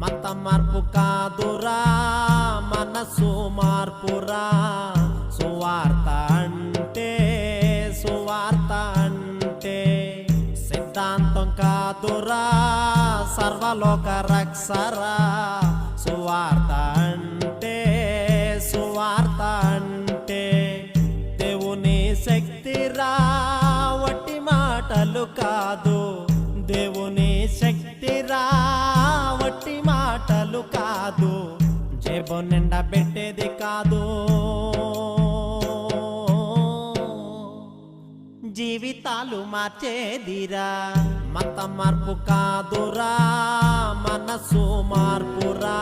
మత మార్పు కాదురా మనసు మార్పురా సువార్త అంటే సిద్ధాంతం కాదురా సర్వలోక రక్షరా సువార్త అంటే దేవుని శక్తిరా వట్టి మాటలు కాదు దేవుని శక్తిరా వట్టి మాటలు కాదు జేబు నిండా పెట్టేది కాదు జీవితాలు మార్చేదిరా మత మార్పు కాదురా మనసు మార్పురా